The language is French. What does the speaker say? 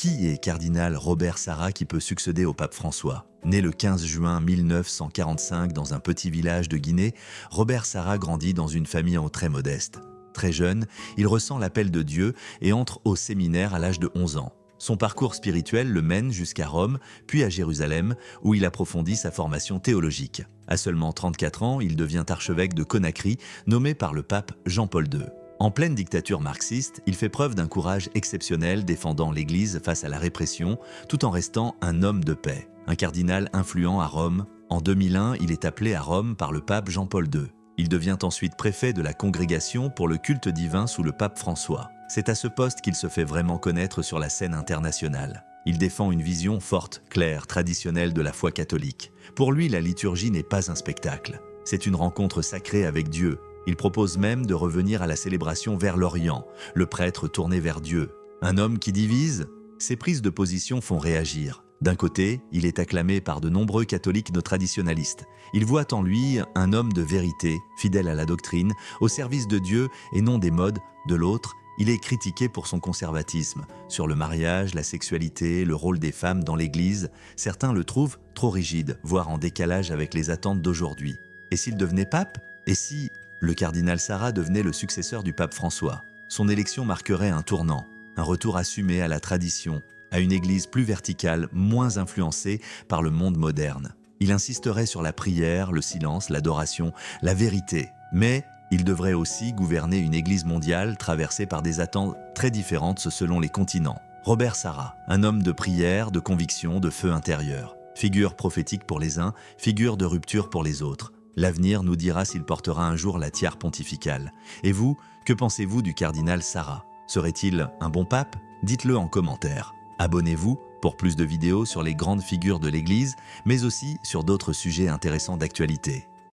Qui est cardinal Robert Sarra qui peut succéder au pape François? Né le 15 juin 1945 dans un petit village de Guinée, Robert Sarra grandit dans une famille très modeste. Très jeune, il ressent l'appel de Dieu et entre au séminaire à l'âge de 11 ans. Son parcours spirituel le mène jusqu'à Rome, puis à Jérusalem, où il approfondit sa formation théologique. À seulement 34 ans, il devient archevêque de Conakry, nommé par le pape Jean-Paul II. En pleine dictature marxiste, il fait preuve d'un courage exceptionnel défendant l'Église face à la répression, tout en restant un homme de paix. Un cardinal influent à Rome. En 2001, il est appelé à Rome par le pape Jean-Paul II. Il devient ensuite préfet de la congrégation pour le culte divin sous le pape François. C'est à ce poste qu'il se fait vraiment connaître sur la scène internationale. Il défend une vision forte, claire, traditionnelle de la foi catholique. Pour lui, la liturgie n'est pas un spectacle. C'est une rencontre sacrée avec Dieu. Il propose même de revenir à la célébration vers l'Orient, le prêtre tourné vers Dieu. Un homme qui divise? Ses prises de position font réagir. D'un côté, il est acclamé par de nombreux catholiques no traditionalistes. Ils voient en lui un homme de vérité, fidèle à la doctrine, au service de Dieu et non des modes. De l'autre, il est critiqué pour son conservatisme. Sur le mariage, la sexualité, le rôle des femmes dans l'Église, certains le trouvent trop rigide, voire en décalage avec les attentes d'aujourd'hui. Et s'il devenait pape? Et si le cardinal Sarra devenait le successeur du pape François? Son élection marquerait un tournant, un retour assumé à la tradition, à une église plus verticale, moins influencée par le monde moderne. Il insisterait sur la prière, le silence, l'adoration, la vérité. Mais il devrait aussi gouverner une église mondiale traversée par des attentes très différentes selon les continents. Robert Sarra, un homme de prière, de conviction, de feu intérieur. Figure prophétique pour les uns, figure de rupture pour les autres. L'avenir nous dira s'il portera un jour la tiare pontificale. Et vous, que pensez-vous du cardinal Sarra? Serait-il un bon pape? Dites-le en commentaire. Abonnez-vous pour plus de vidéos sur les grandes figures de l'Église, mais aussi sur d'autres sujets intéressants d'actualité.